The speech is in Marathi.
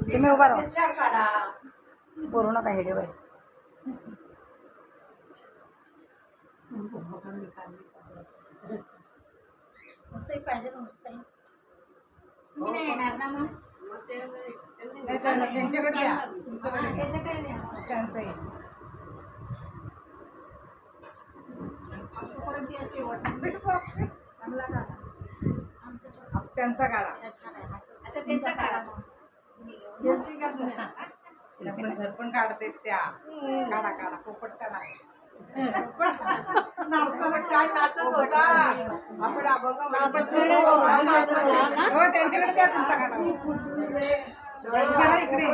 तुम्ही उभा राहा बोलू नका हेडे बाई असंही पाहिजे तुम्ही नाही येणार ना मग त्यांच्याकडे द्या त्यांच्याकडे द्या त्यांचंही त्यांचा काढा आता त्यांचा काढा आपण घर पण काढते त्या काढा काढा पोपट काढा काय नाचत होता आपण त्यांच्याकडे द्या तुमचा काढा इकडे